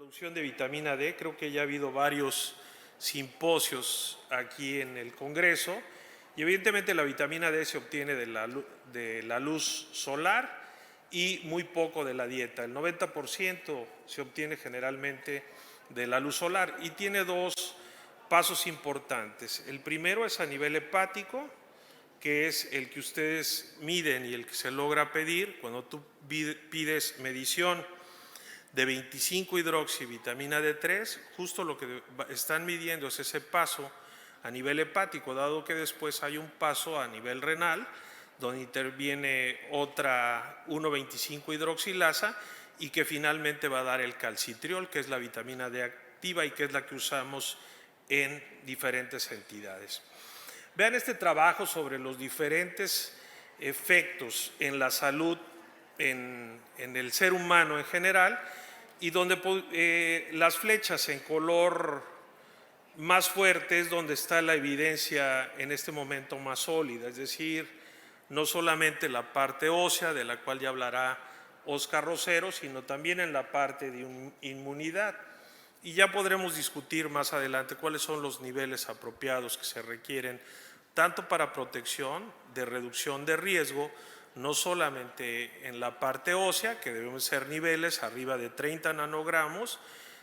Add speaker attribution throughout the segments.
Speaker 1: producción de vitamina D. Creo que ya ha habido varios simposios aquí en el Congreso y evidentemente la vitamina D se obtiene de la luz solar y muy poco de la dieta. El 90% se obtiene generalmente de la luz solar y tiene dos pasos importantes. El primero es a nivel hepático, que es el que ustedes miden y el que se logra pedir cuando tú pides medición de 25-hidroxivitamina D3, justo lo que están midiendo es ese paso a nivel hepático, dado que después hay un paso a nivel renal, donde interviene otra 1,25-hidroxilasa y que finalmente va a dar el calcitriol, que es la vitamina D activa y que es la que usamos en diferentes entidades. Vean este trabajo sobre los diferentes efectos en la salud en el ser humano en general, y donde las flechas en color más fuerte es donde está la evidencia en este momento más sólida, es decir, no solamente la parte ósea, de la cual ya hablará Óscar Rosero, sino también en la parte de inmunidad. Y ya podremos discutir más adelante cuáles son los niveles apropiados que se requieren, tanto para protección, de reducción de riesgo, no solamente en la parte ósea, que deben ser niveles arriba de 30 nanogramos,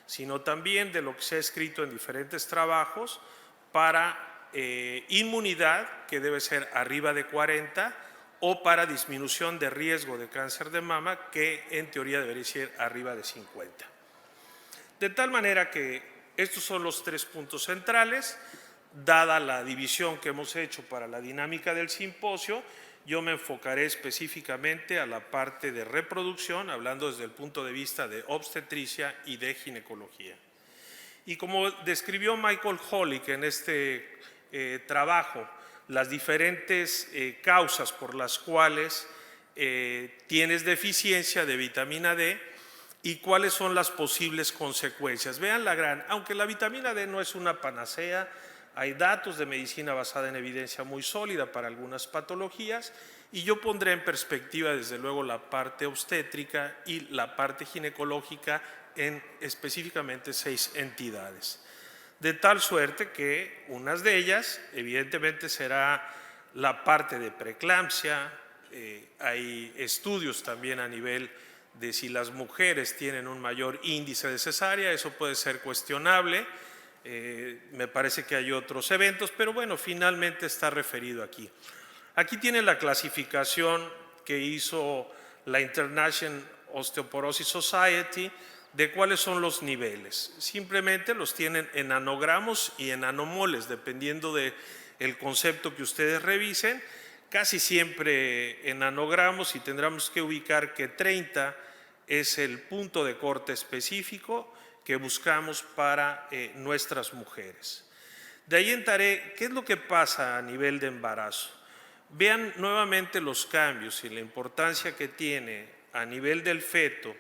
Speaker 1: sino también de lo que se ha escrito en diferentes trabajos para inmunidad, que debe ser arriba de 40, o para disminución de riesgo de cáncer de mama, que en teoría debería ser arriba de 50. De tal manera que estos son los tres puntos centrales. Dada la división que hemos hecho para la dinámica del simposio, yo me enfocaré específicamente a la parte de reproducción, hablando desde el punto de vista de obstetricia y de ginecología. Y como describió Michael Holick en este trabajo, las diferentes causas por las cuales tienes deficiencia de vitamina D y cuáles son las posibles consecuencias. Vean aunque la vitamina D no es una panacea, hay datos de medicina basada en evidencia muy sólida para algunas patologías y yo pondré en perspectiva desde luego la parte obstétrica y la parte ginecológica en específicamente 6 entidades. De tal suerte que unas de ellas evidentemente será la parte de preeclampsia. Hay estudios también a nivel de si las mujeres tienen un mayor índice de cesárea, eso puede ser cuestionable. Me parece que hay otros eventos, pero bueno, finalmente está referido aquí. Aquí tienen la clasificación que hizo la International Osteoporosis Society de cuáles son los niveles. Simplemente los tienen en nanogramos y en nanomoles, dependiendo del concepto que ustedes revisen. Casi siempre en nanogramos, y tendremos que ubicar que 30 es el punto de corte específico que buscamos para nuestras mujeres. De ahí entraré, ¿qué es lo que pasa a nivel de embarazo? Vean nuevamente los cambios y la importancia que tiene a nivel del feto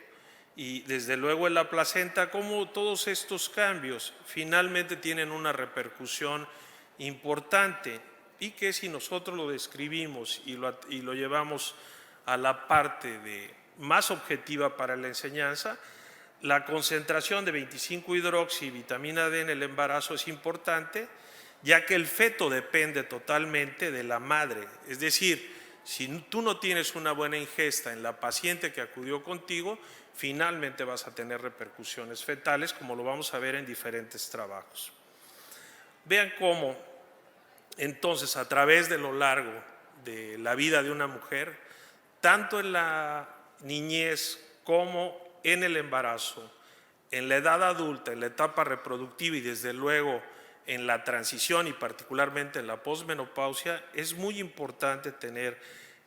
Speaker 1: y desde luego en la placenta, cómo todos estos cambios finalmente tienen una repercusión importante y que si nosotros lo describimos y lo llevamos a la parte más objetiva para la enseñanza, la concentración de 25-hidroxivitamina D en el embarazo es importante, ya que el feto depende totalmente de la madre. Es decir, si tú no tienes una buena ingesta en la paciente que acudió contigo, finalmente vas a tener repercusiones fetales, como lo vamos a ver en diferentes trabajos. Vean cómo, entonces, a través de lo largo de la vida de una mujer, tanto en la niñez como en el embarazo, en la edad adulta, en la etapa reproductiva y desde luego en la transición y particularmente en la posmenopausia, es muy importante tener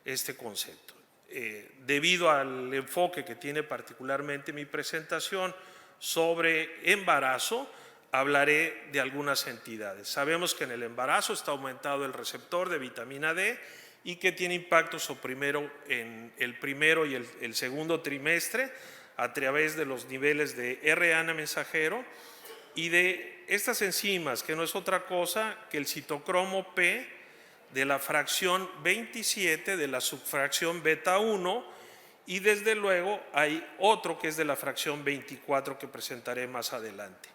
Speaker 1: este concepto. Debido al enfoque que tiene particularmente mi presentación sobre embarazo, hablaré de algunas entidades. Sabemos que en el embarazo está aumentado el receptor de vitamina D y que tiene impacto en el primero y el segundo trimestre a través de los niveles de RNA mensajero y de estas enzimas, que no es otra cosa que el citocromo P de la fracción 27 de la subfracción beta 1 y desde luego hay otro que es de la fracción 24 que presentaré más adelante.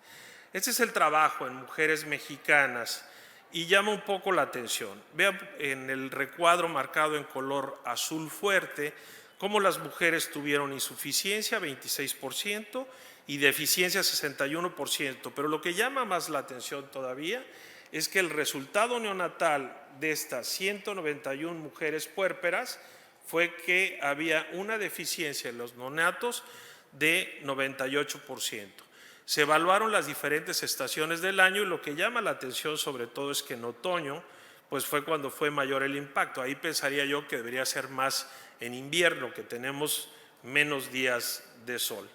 Speaker 1: Este es el trabajo en mujeres mexicanas y llama un poco la atención. Vean en el recuadro marcado en color azul fuerte cómo las mujeres tuvieron insuficiencia 26% y deficiencia 61%, pero lo que llama más la atención todavía es que el resultado neonatal de estas 191 mujeres puérperas fue que había una deficiencia en los neonatos de 98%. Se evaluaron las diferentes estaciones del año y lo que llama la atención sobre todo es que en otoño pues fue cuando fue mayor el impacto. Ahí pensaría yo que debería ser más en invierno, que tenemos menos días de sol.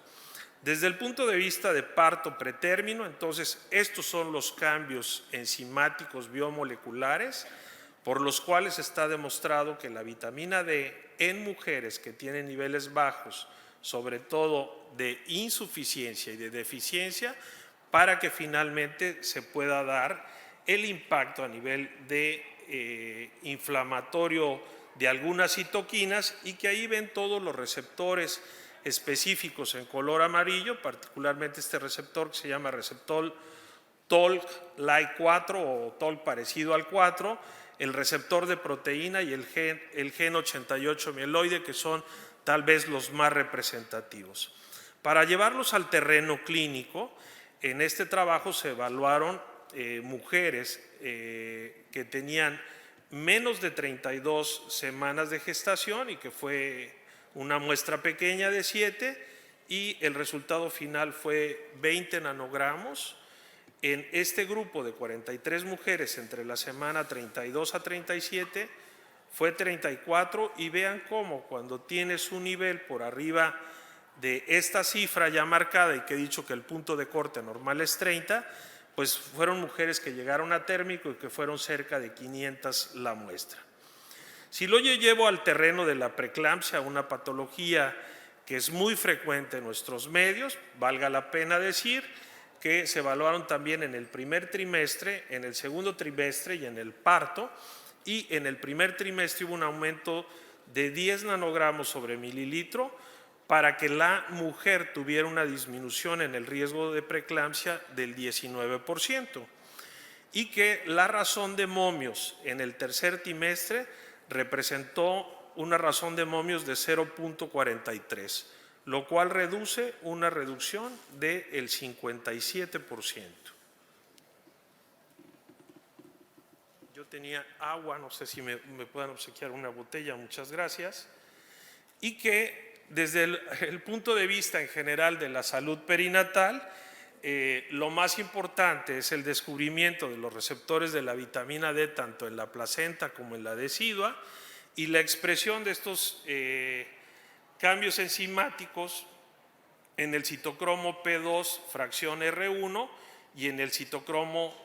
Speaker 1: Desde el punto de vista de parto pretérmino, entonces estos son los cambios enzimáticos biomoleculares por los cuales está demostrado que la vitamina D en mujeres que tienen niveles bajos, sobre todo de insuficiencia y de deficiencia, para que finalmente se pueda dar el impacto a nivel de inflamatorio de algunas citoquinas y que ahí ven todos los receptores específicos en color amarillo, particularmente este receptor que se llama receptor TOLC-like4 o TOLC parecido al 4, el receptor de proteína y el gen 88 mieloide, que son tal vez los más representativos. Para llevarlos al terreno clínico, en este trabajo se evaluaron mujeres que tenían menos de 32 semanas de gestación y que fue una muestra pequeña de 7 y el resultado final fue 20 nanogramos. En este grupo de 43 mujeres entre la semana 32 a 37 fue 34 y vean cómo cuando tienes un nivel por arriba de esta cifra ya marcada y que he dicho que el punto de corte normal es 30, pues fueron mujeres que llegaron a térmico y que fueron cerca de 500 la muestra. Si lo llevo al terreno de la preeclampsia, una patología que es muy frecuente en nuestros medios, valga la pena decir que se evaluaron también en el primer trimestre, en el segundo trimestre y en el parto, y en el primer trimestre hubo un aumento de 10 nanogramos sobre mililitro para que la mujer tuviera una disminución en el riesgo de preeclampsia del 19% y que la razón de momios en el tercer trimestre representó una razón de momios de 0.43, lo cual reduce una reducción del 57%. Yo tenía agua, no sé si me puedan obsequiar una botella, muchas gracias. Y que desde el punto de vista en general de la salud perinatal, lo más importante es el descubrimiento de los receptores de la vitamina D tanto en la placenta como en la decidua y la expresión de estos cambios enzimáticos en el citocromo P2 fracción R1 y en el citocromo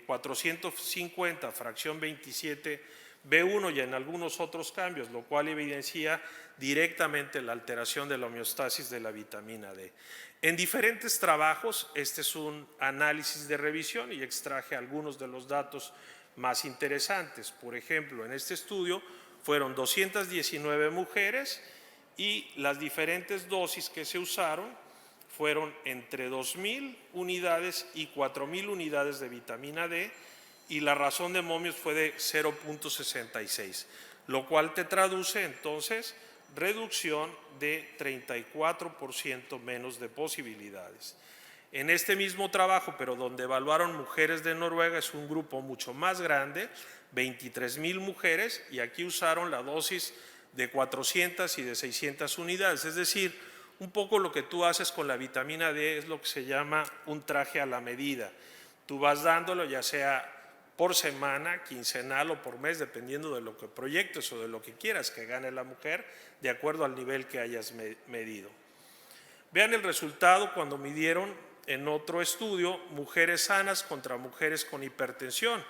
Speaker 1: 450 fracción 27 B1 y en algunos otros cambios, lo cual evidencia directamente la alteración de la homeostasis de la vitamina D. En diferentes trabajos, este es un análisis de revisión y extraje algunos de los datos más interesantes. Por ejemplo, en este estudio fueron 219 mujeres y las diferentes dosis que se usaron fueron entre 2.000 unidades y 4.000 unidades de vitamina D y la razón de momios fue de 0.66, lo cual te traduce entonces reducción de 34% menos de posibilidades. En este mismo trabajo, pero donde evaluaron mujeres de Noruega, es un grupo mucho más grande, 23.000 mujeres, y aquí usaron la dosis de 400 y de 600 unidades, es decir, un poco lo que tú haces con la vitamina D es lo que se llama un traje a la medida. Tú vas dándolo ya sea por semana, quincenal o por mes, dependiendo de lo que proyectes o de lo que quieras que gane la mujer, de acuerdo al nivel que hayas medido. Vean el resultado cuando midieron en otro estudio mujeres sanas contra mujeres con hipertensión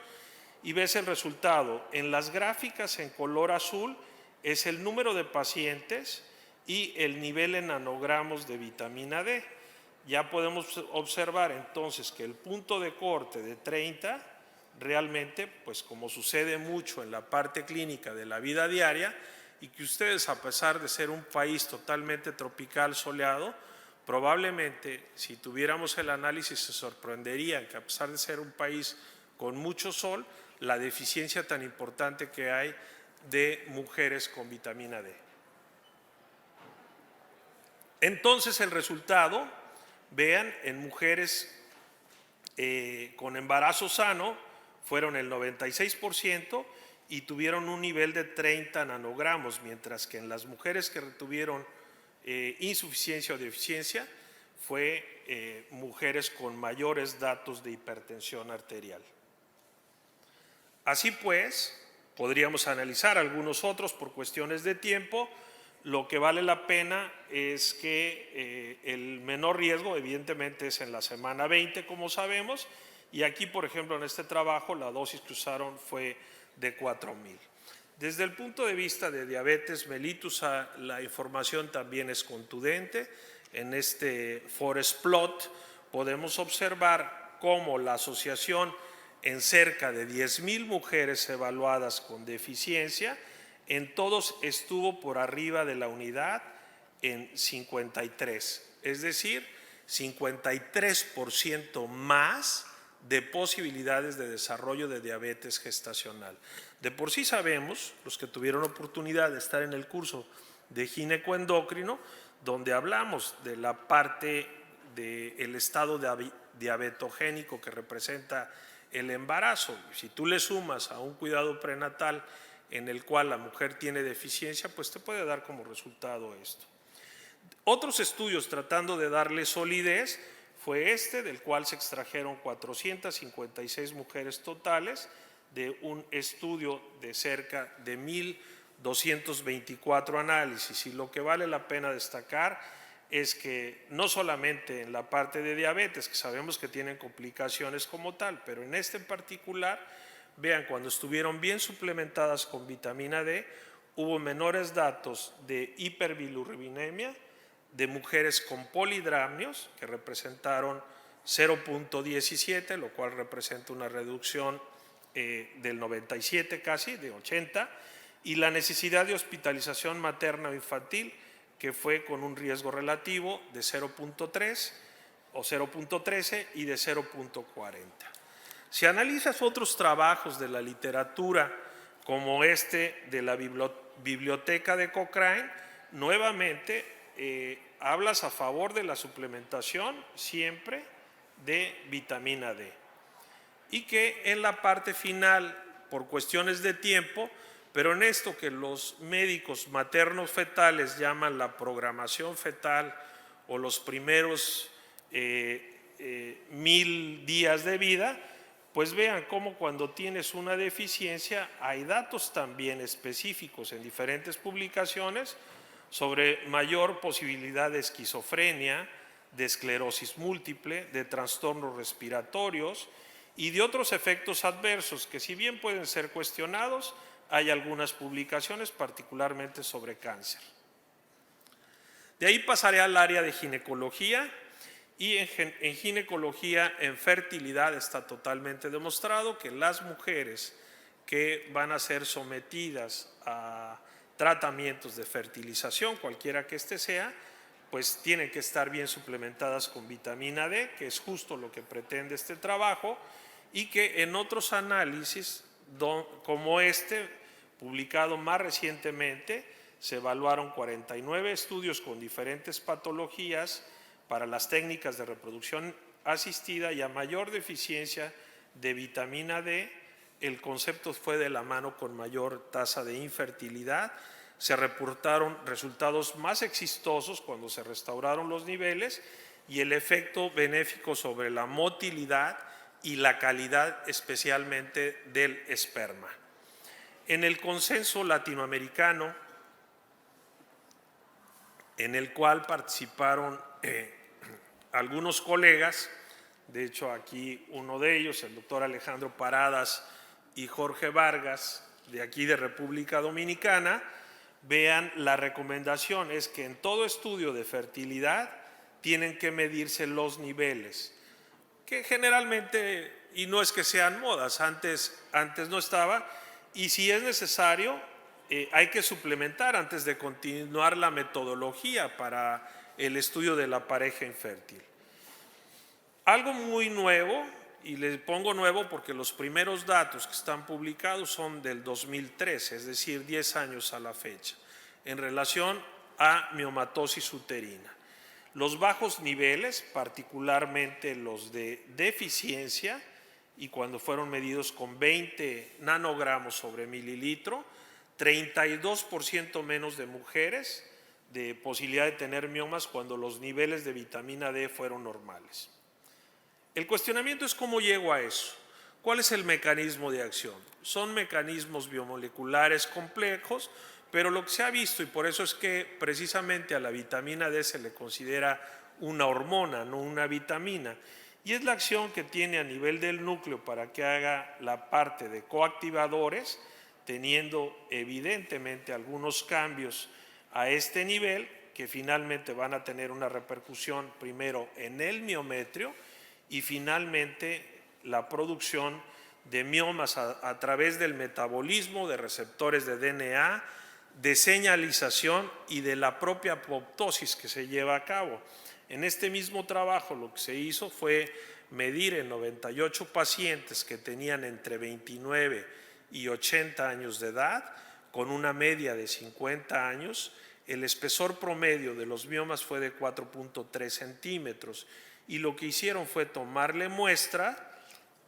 Speaker 1: y ves el resultado. En las gráficas en color azul es el número de pacientes y el nivel en nanogramos de vitamina D. Ya podemos observar entonces que el punto de corte de 30 realmente, pues como sucede mucho en la parte clínica de la vida diaria, y que ustedes, a pesar de ser un país totalmente tropical, soleado, probablemente si tuviéramos el análisis se sorprenderían que a pesar de ser un país con mucho sol, la deficiencia tan importante que hay de mujeres con vitamina D. Entonces el resultado, vean, en mujeres con embarazo sano fueron el 96% y tuvieron un nivel de 30 nanogramos, mientras que en las mujeres que tuvieron insuficiencia o deficiencia fue mujeres con mayores datos de hipertensión arterial. Así pues, podríamos analizar algunos otros por cuestiones de tiempo. Lo que vale la pena es que el menor riesgo evidentemente es en la semana 20, como sabemos, y aquí, por ejemplo, en este trabajo la dosis que usaron fue de 4,000. Desde el punto de vista de diabetes mellitus, la información también es contundente. En este forest plot podemos observar cómo la asociación en cerca de 10,000 mujeres evaluadas con deficiencia, en todos estuvo por arriba de la unidad en 53, es decir, 53% más de posibilidades de desarrollo de diabetes gestacional. De por sí sabemos, los que tuvieron oportunidad de estar en el curso de ginecoendocrino, donde hablamos de la parte del estado diabetogénico que representa el embarazo. Si tú le sumas a un cuidado prenatal en el cual la mujer tiene deficiencia, pues te puede dar como resultado esto. Otros estudios tratando de darle solidez fue este, del cual se extrajeron 456 mujeres totales de un estudio de cerca de 1,224 análisis. Y lo que vale la pena destacar es que no solamente en la parte de diabetes, que sabemos que tienen complicaciones como tal, pero en este en particular, vean, cuando estuvieron bien suplementadas con vitamina D, hubo menores datos de hiperbilirrubinemia, de mujeres con polidramnios, que representaron 0,17, lo cual representa una reducción del 97 casi, de 80, y la necesidad de hospitalización materna o infantil, que fue con un riesgo relativo de 0,3 o 0,13 y de 0,40. Si analizas otros trabajos de la literatura, como este de la biblioteca de Cochrane, nuevamente hablas a favor de la suplementación siempre de vitamina D. Y que en la parte final, por cuestiones de tiempo, pero en esto que los médicos maternos fetales llaman la programación fetal o los primeros 1,000 días de vida, pues vean cómo cuando tienes una deficiencia hay datos también específicos en diferentes publicaciones sobre mayor posibilidad de esquizofrenia, de esclerosis múltiple, de trastornos respiratorios y de otros efectos adversos que, si bien pueden ser cuestionados, hay algunas publicaciones particularmente sobre cáncer. De ahí pasaré al área de ginecología. Y en ginecología, en fertilidad, está totalmente demostrado que las mujeres que van a ser sometidas a tratamientos de fertilización, cualquiera que este sea, pues tienen que estar bien suplementadas con vitamina D, que es justo lo que pretende este trabajo, y que en otros análisis, como este, publicado más recientemente, se evaluaron 49 estudios con diferentes patologías para las técnicas de reproducción asistida, y a mayor deficiencia de vitamina D, el concepto fue de la mano con mayor tasa de infertilidad. Se reportaron resultados más exitosos cuando se restauraron los niveles y el efecto benéfico sobre la motilidad y la calidad especialmente del esperma. En el consenso latinoamericano, en el cual participaron algunos colegas, de hecho aquí uno de ellos, el doctor Alejandro Paradas y Jorge Vargas, de aquí de República Dominicana, vean, la recomendación es que en todo estudio de fertilidad tienen que medirse los niveles, que generalmente, y no es que sean modas, antes no estaba, y si es necesario, hay que suplementar antes de continuar la metodología para el estudio de la pareja infértil. Algo muy nuevo, y les pongo nuevo porque los primeros datos que están publicados son del 2013, es decir, 10 años a la fecha, en relación a miomatosis uterina. Los bajos niveles, particularmente los de deficiencia, y cuando fueron medidos con 20 nanogramos sobre mililitro, 32% menos de mujeres de posibilidad de tener miomas cuando los niveles de vitamina D fueron normales. El cuestionamiento es cómo llego a eso. ¿Cuál es el mecanismo de acción? Son mecanismos biomoleculares complejos, pero lo que se ha visto, y por eso es que precisamente a la vitamina D se le considera una hormona, no una vitamina, y es la acción que tiene a nivel del núcleo para que haga la parte de coactivadores, teniendo evidentemente algunos cambios a este nivel que finalmente van a tener una repercusión primero en el miometrio y finalmente la producción de miomas a través del metabolismo de receptores de DNA, de señalización y de la propia apoptosis que se lleva a cabo. En este mismo trabajo lo que se hizo fue medir en 98 pacientes que tenían entre 29 y 80 años de edad, con una media de 50 años, el espesor promedio de los miomas fue de 4.3 centímetros y lo que hicieron fue tomarle muestra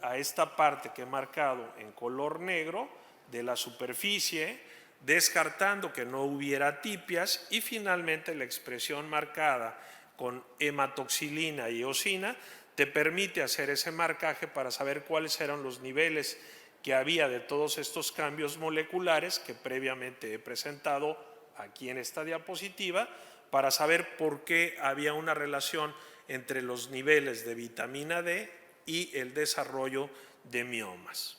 Speaker 1: a esta parte que he marcado en color negro de la superficie, descartando que no hubiera atipias y finalmente la expresión marcada con hematoxilina y eosina te permite hacer ese marcaje para saber cuáles eran los niveles que había de todos estos cambios moleculares que previamente he presentado aquí en esta diapositiva para saber por qué había una relación entre los niveles de vitamina D y el desarrollo de miomas.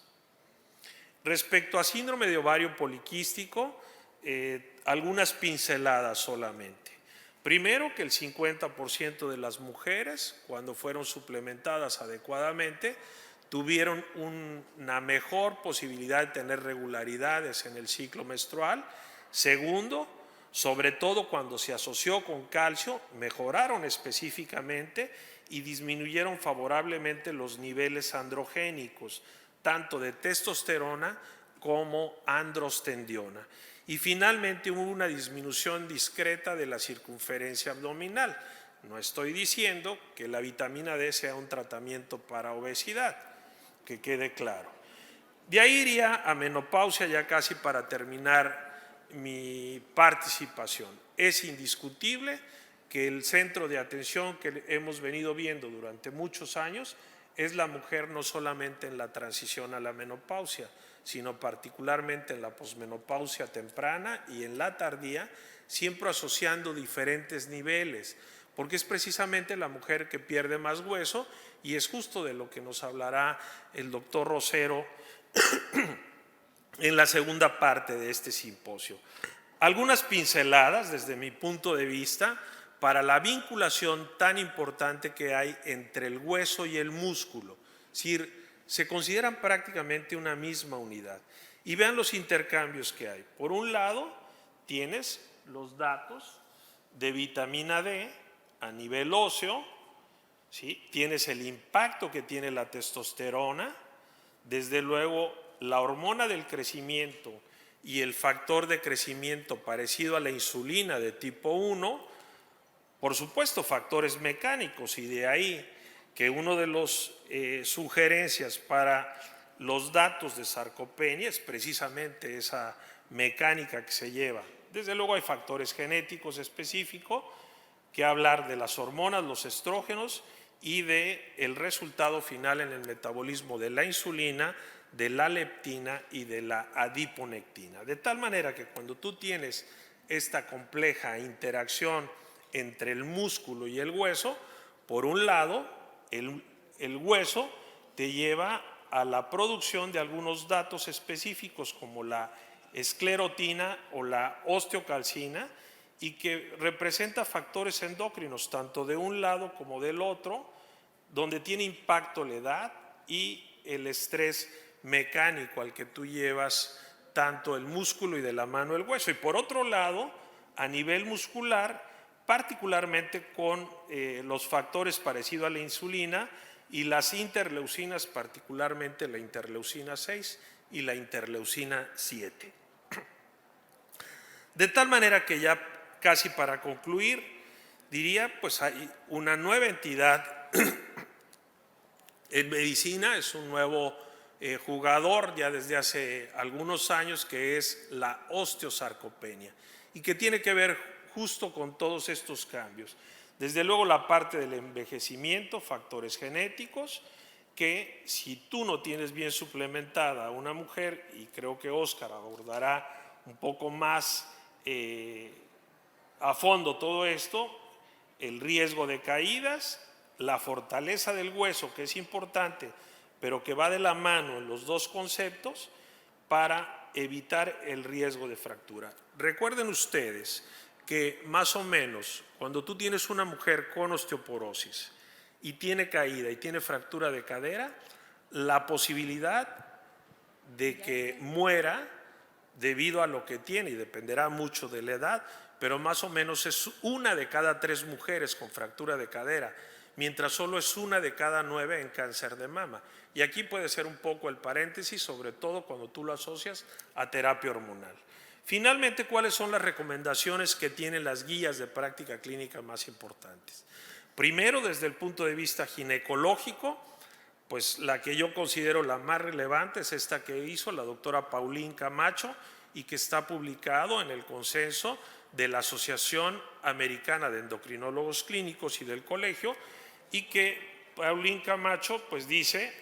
Speaker 1: Respecto a síndrome de ovario poliquístico, algunas pinceladas solamente. Primero, que el 50% de las mujeres, cuando fueron suplementadas adecuadamente, tuvieron una mejor posibilidad de tener regularidades en el ciclo menstrual. Segundo, sobre todo cuando se asoció con calcio, mejoraron específicamente y disminuyeron favorablemente los niveles androgénicos, tanto de testosterona como androstendiona. Y finalmente hubo una disminución discreta de la circunferencia abdominal. No estoy diciendo que la vitamina D sea un tratamiento para obesidad, que quede claro. De ahí iría a menopausia ya casi para terminar mi participación. Es indiscutible que el centro de atención que hemos venido viendo durante muchos años es la mujer no solamente en la transición a la menopausia, sino particularmente en la posmenopausia temprana y en la tardía, siempre asociando diferentes niveles, porque es precisamente la mujer que pierde más hueso y es justo de lo que nos hablará el doctor Rosero en la segunda parte de este simposio. Algunas pinceladas desde mi punto de vista para la vinculación tan importante que hay entre el hueso y el músculo. Es decir, se consideran prácticamente una misma unidad. Y vean los intercambios que hay. Por un lado, tienes los datos de vitamina D a nivel óseo, ¿sí? Tienes el impacto que tiene la testosterona, desde luego la hormona del crecimiento y el factor de crecimiento parecido a la insulina de tipo 1, por supuesto factores mecánicos, y de ahí que uno de los sugerencias para los datos de sarcopenia es precisamente esa mecánica que se lleva. Desde luego hay factores genéticos específicos que hablar de las hormonas, los estrógenos y de el resultado final en el metabolismo de la insulina, de la leptina y de la adiponectina. De tal manera que cuando tú tienes esta compleja interacción entre el músculo y el hueso, por un lado, el hueso te lleva a la producción de algunos datos específicos como la esclerotina o la osteocalcina y que representa factores endocrinos tanto de un lado como del otro, donde tiene impacto la edad y el estrés mecánico al que tú llevas tanto el músculo y de la mano el hueso. Y por otro lado, a nivel muscular, particularmente con los factores parecidos a la insulina y las interleucinas, particularmente la interleucina 6 y la interleucina 7. De tal manera que ya casi para concluir, diría, pues hay una nueva entidad en medicina, es un nuevo jugador ya desde hace algunos años, que es la osteosarcopenia y que tiene que ver justo con todos estos cambios. Desde luego la parte del envejecimiento, factores genéticos, que si tú no tienes bien suplementada a una mujer, y creo que Óscar abordará un poco más a fondo todo esto, el riesgo de caídas, la fortaleza del hueso, que es importante, pero que va de la mano en los dos conceptos para evitar el riesgo de fractura. Recuerden ustedes que más o menos cuando tú tienes una mujer con osteoporosis y tiene caída y tiene fractura de cadera, la posibilidad de que muera debido a lo que tiene, y dependerá mucho de la edad, pero más o menos es 1 de cada 3 mujeres con fractura de cadera, mientras solo es 1 de cada 9 en cáncer de mama. Y aquí puede ser un poco el paréntesis, sobre todo cuando tú lo asocias a terapia hormonal. Finalmente, ¿cuáles son las recomendaciones que tienen las guías de práctica clínica más importantes? Primero, desde el punto de vista ginecológico, pues la que yo considero la más relevante es esta que hizo la doctora Pauline Camacho y que está publicado en el consenso de la Asociación Americana de Endocrinólogos Clínicos y del Colegio, y que Pauline Camacho pues dice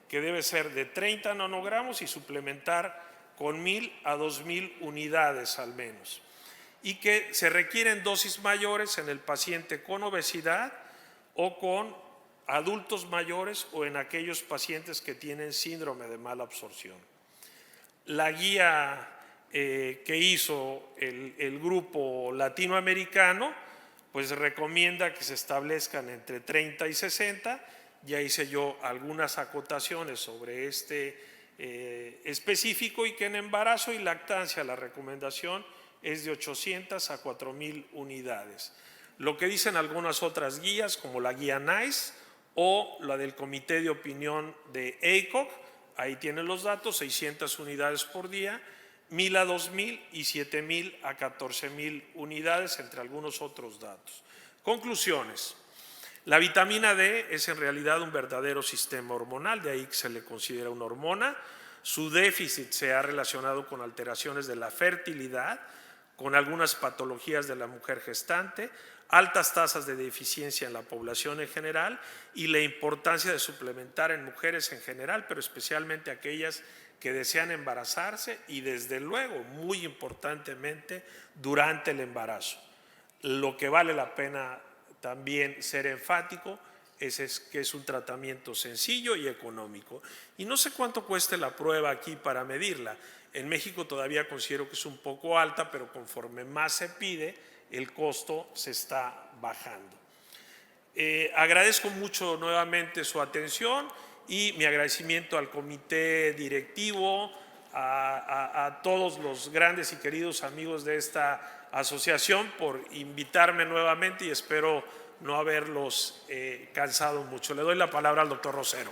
Speaker 1: que debe ser de 30 nanogramos y suplementar con 1000 a 2000 unidades al menos, y que se requieren dosis mayores en el paciente con obesidad o con adultos mayores o en aquellos pacientes que tienen síndrome de mala absorción. La guía que hizo el grupo latinoamericano pues recomienda que se establezcan entre 30 y 60. Ya hice yo algunas acotaciones sobre este específico, y que en embarazo y lactancia la recomendación es de 800 a 4000 unidades. Lo que dicen algunas otras guías, como la guía NICE o la del Comité de Opinión de ACOG, ahí tienen los datos: 600 unidades por día, 1000 a 2000 y 7000 a 14000 unidades, entre algunos otros datos. Conclusiones. La vitamina D es en realidad un verdadero sistema hormonal, de ahí que se le considera una hormona. Su déficit se ha relacionado con alteraciones de la fertilidad, con algunas patologías de la mujer gestante, altas tasas de deficiencia en la población en general y la importancia de suplementar en mujeres en general, pero especialmente aquellas que desean embarazarse y desde luego, muy importantemente, durante el embarazo. Lo que vale la pena también ser enfático es que es un tratamiento sencillo y económico. Y no sé cuánto cueste la prueba aquí para medirla. En México todavía considero que es un poco alta, pero conforme más se pide, el costo se está bajando. Agradezco mucho nuevamente su atención y mi agradecimiento al comité directivo, a todos los grandes y queridos amigos de esta asociación por invitarme nuevamente, y espero no haberlos cansado mucho. Le doy la palabra al doctor Rosero.